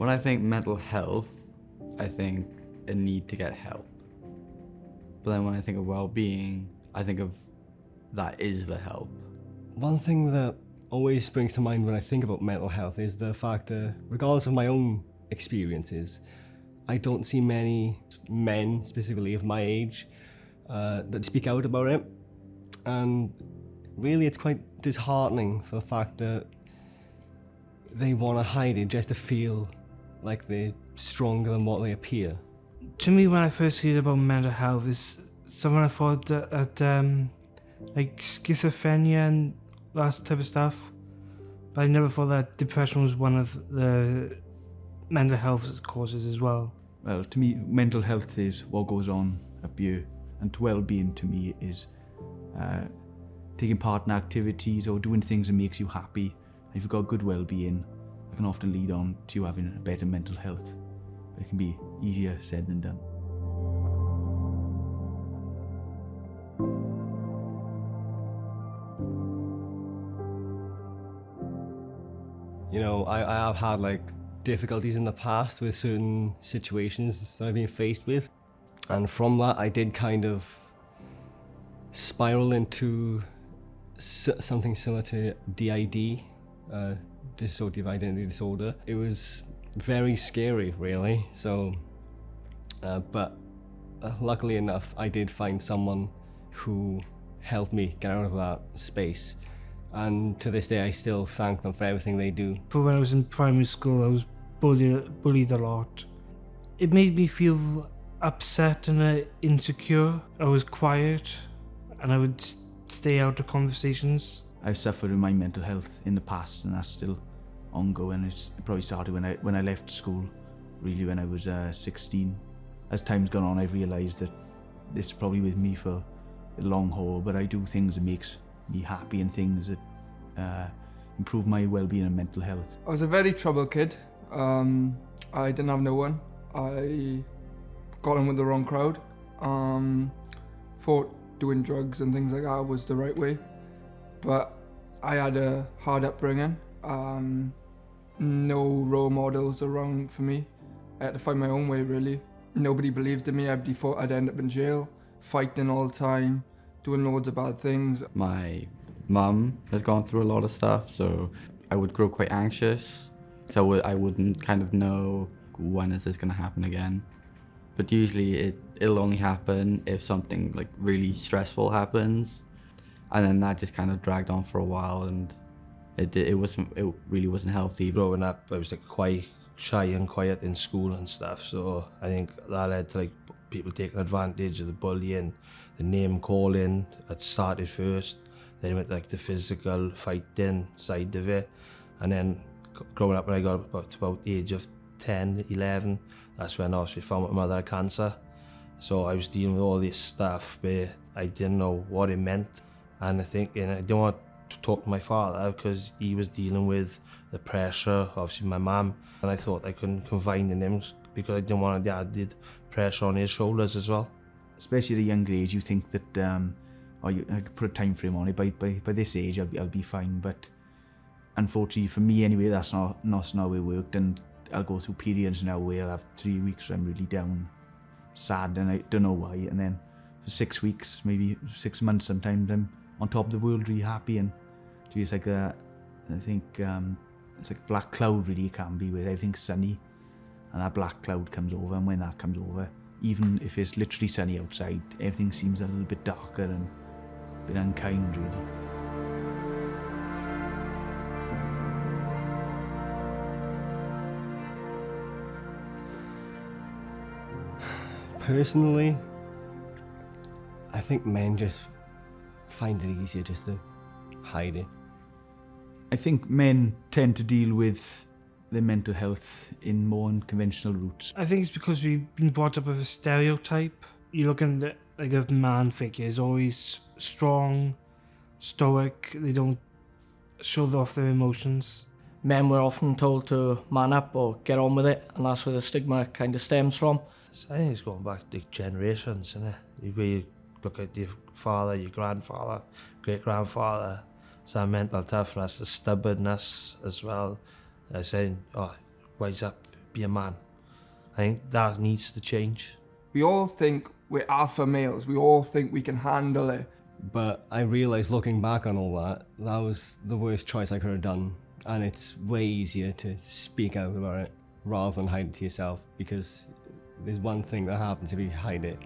When I think mental health, I think a need to get help. But then when I think of well-being, I think of that is the help. One thing that always springs to mind when I think about mental health is the fact that, regardless of my own experiences, I don't see many men, specifically of my age, that speak out about it. And really it's quite disheartening for the fact that they want to hide it just to feel like they're stronger than what they appear. To me, when I first heard about mental health, is someone I thought that like schizophrenia and that type of stuff. But I never thought that depression was one of the mental health causes as well. Well, to me, mental health is what goes on up here, and well-being to me is taking part in activities or doing things that makes you happy. If you've got good well-being, that can often lead on to you having a better mental health. It can be easier said than done. You know, I have had like difficulties in the past with certain situations that I've been faced with. And from that, I did kind of spiral into something similar to DID, dissociative identity disorder. It was very scary, really. So, but luckily enough, I did find someone who helped me get out of that space. And to this day, I still thank them for everything they do. But when I was in primary school, I was bullied a lot. It made me feel upset and insecure. I was quiet, and I would stay out of conversations. I've suffered with my mental health in the past, and that's still ongoing. It probably started when I left school, really when I was 16. As time's gone on, I've realised that this is probably with me for the long haul, but I do things that makes me happy and things that improve my well-being and mental health. I was a very troubled kid. I didn't have no one. I got in with the wrong crowd. Thought doing drugs and things like that was the right way. But I had a hard upbringing. No role models around for me. I had to find my own way, really. Nobody believed in me. Everybody thought I'd end up in jail, fighting all the time, doing loads of bad things. My mum has gone through a lot of stuff, so I would grow quite anxious. So I wouldn't kind of know when is this going to happen again. But usually it'll only happen if something like really stressful happens. And then that just kind of dragged on for a while, and it really wasn't healthy. Growing up, I was like quite shy and quiet in school and stuff, so I think that led to like people taking advantage of the bullying, the name calling. That started first, then it went like the physical fighting side of it, and then growing up when I got about age of 10, 11, that's when I obviously found my mother had cancer. So I was dealing with all this stuff where I didn't know what it meant. And I think, I didn't want to talk to my father because he was dealing with the pressure, obviously my mum, and I thought I couldn't confide in him because I didn't want the added pressure on his shoulders as well. Especially at a younger age, you think that I could put a time frame on it. By this age, I'll be fine. But unfortunately, for me anyway, that's not how it worked. And I'll go through periods now where I'll have 3 weeks where I'm really down, sad, and I don't know why. And then for 6 weeks, maybe 6 months sometimes, I'm on top of the world, really happy. And it's like I think it's like a black cloud, really, it can be, where everything's sunny and that black cloud comes over, and when that comes over, even if it's literally sunny outside, everything seems a little bit darker and a bit unkind, really. Personally, I think men just find it easier just to hide it. I think men tend to deal with their mental health in more unconventional routes. I think it's because we've been brought up with a stereotype. You look at like a man figure is always strong, stoic. They don't show off their emotions. Men were often told to man up or get on with it, and that's where the stigma kind of stems from. I think it's going back to generations, isn't it? Where you look at your father, your grandfather, great-grandfather, some mental toughness, the stubbornness as well. They're saying, oh, wise up, be a man. I think that needs to change. We all think we're alpha males. We all think we can handle it. But I realised looking back on all that, that was the worst choice I could have done. And it's way easier to speak out about it rather than hide it to yourself, because there's one thing that happens if you hide it.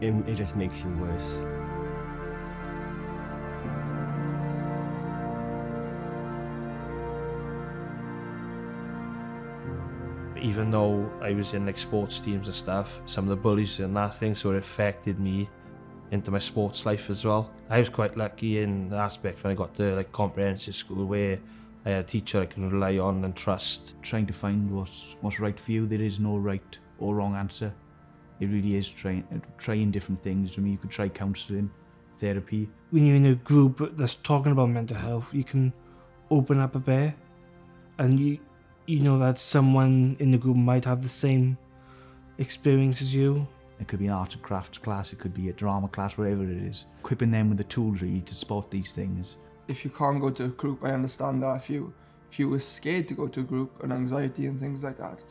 It just makes you worse. Even though I was in like sports teams and stuff, some of the bullies and that thing sort of affected me into my sports life as well. I was quite lucky in the aspect when I got to like comprehensive school where I had a teacher I can rely on and trust. Trying to find what's right for you. There is no right or wrong answer. It really is trying different things. I mean, you could try counselling, therapy. When you're in a group that's talking about mental health, you can open up a bit, and you know that someone in the group might have the same experience as you. It could be an arts and crafts class, it could be a drama class, whatever it is. Equipping them with the tools really to spot these things. If you can't go to a group, I understand that. If you were scared to go to a group and anxiety and things like that,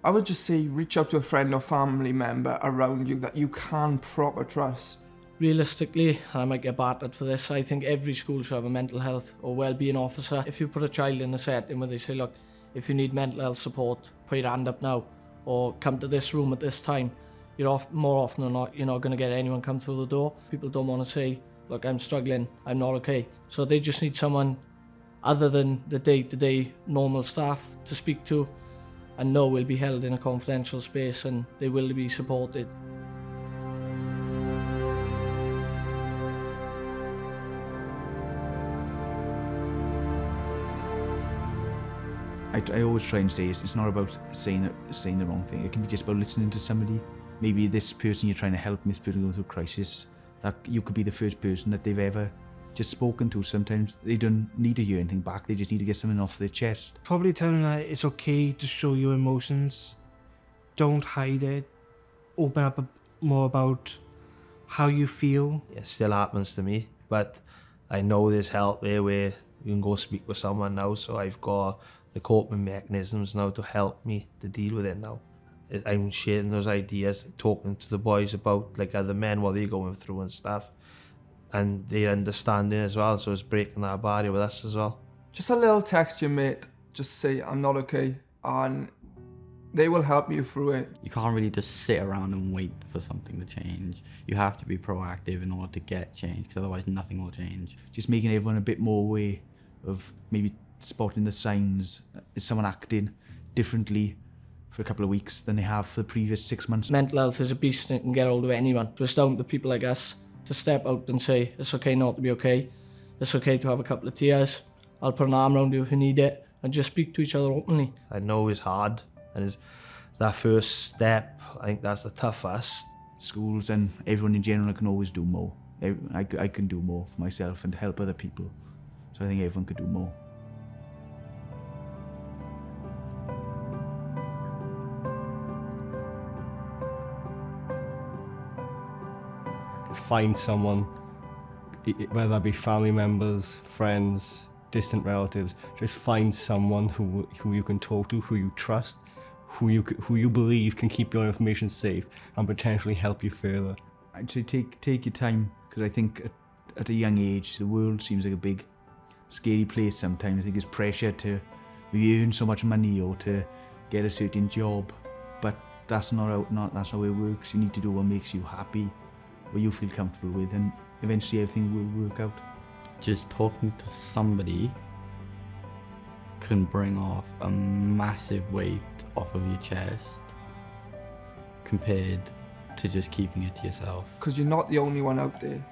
I would just say reach out to a friend or family member around you that you can proper trust. Realistically, and I might get battered for this, I think every school should have a mental health or wellbeing officer. If you put a child in a setting where they say, look, if you need mental health support, put your hand up now, or come to this room at this time, more often than not, you're not going to get anyone come through the door. People don't want to say, look, I'm struggling, I'm not okay. So they just need someone other than the day-to-day normal staff to speak to and know will be held in a confidential space and they will be supported. I always try and say it's not about saying the wrong thing. It can be just about listening to somebody. Maybe this person you're trying to help, this person going through a crisis, that you could be the first person that they've ever just spoken to. Sometimes they don't need to hear anything back, they just need to get something off their chest. Probably tell them that it's okay to show your emotions. Don't hide it. Open up more about how you feel. It still happens to me, but I know there's help there where you can go speak with someone now, so I've got the coping mechanisms now to help me to deal with it now. I'm sharing those ideas, talking to the boys about like other men, what they're going through and stuff, and they're understanding as well, so it's breaking that barrier with us as well. Just a little text your mate, just say I'm not okay, and they will help you through it. You can't really just sit around and wait for something to change. You have to be proactive in order to get change, because otherwise nothing will change. Just making everyone a bit more aware of maybe spotting the signs. Is someone acting differently for a couple of weeks than they have for the previous 6 months? Mental health is a beast and it can get hold of anyone. So it's down to people like us to step out and say, it's okay not to be okay. It's okay to have a couple of tears. I'll put an arm around you if you need it, and just speak to each other openly. I know it's hard, and it's that first step, I think that's the toughest. Schools and everyone in general can always do more. I can do more for myself and help other people. So I think everyone could do more. Find someone, whether that be family members, friends, distant relatives, just find someone who you can talk to, who you trust, who you believe can keep your information safe and potentially help you further. I'd say take your time, because I think at a young age the world seems like a big scary place sometimes. I think there's pressure to maybe earn so much money or to get a certain job, but that's not how it works. You need to do what makes you happy, what you feel comfortable with, and eventually everything will work out. Just talking to somebody can bring off a massive weight off of your chest compared to just keeping it to yourself. Because you're not the only one out there.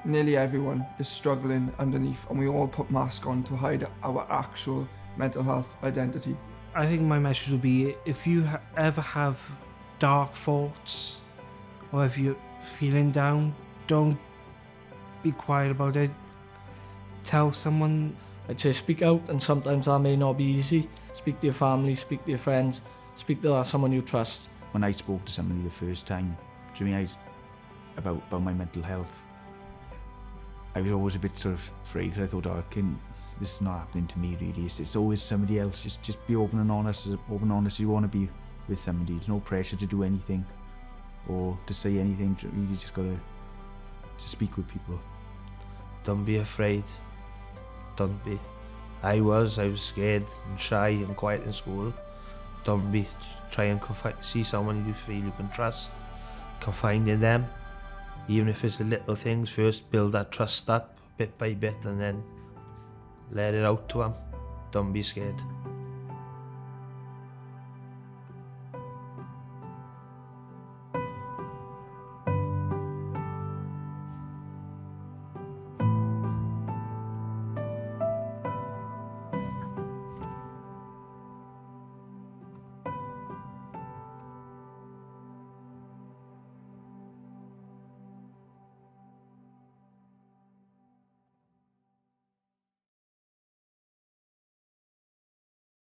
Nearly everyone is struggling underneath, and we all put masks on to hide our actual mental health identity. I think my message would be, if you ever have dark thoughts, or if you're feeling down, don't be quiet about it. Tell someone. I'd say speak out, and sometimes that may not be easy. Speak to your family, speak to your friends, speak to someone you trust. When I spoke to somebody the first time, about my mental health, I was always a bit sort of afraid, because I thought, this is not happening to me really. It's always somebody else. Just be open and honest as you want to be with somebody. There's no pressure to do anything or to say anything. You just gotta to speak with people. Don't be afraid. Don't be. I was scared and shy and quiet in school. Don't be. Try and see someone you feel you can trust. Confide in them. Even if it's the little things, first build that trust up bit by bit and then let it out to them. Don't be scared.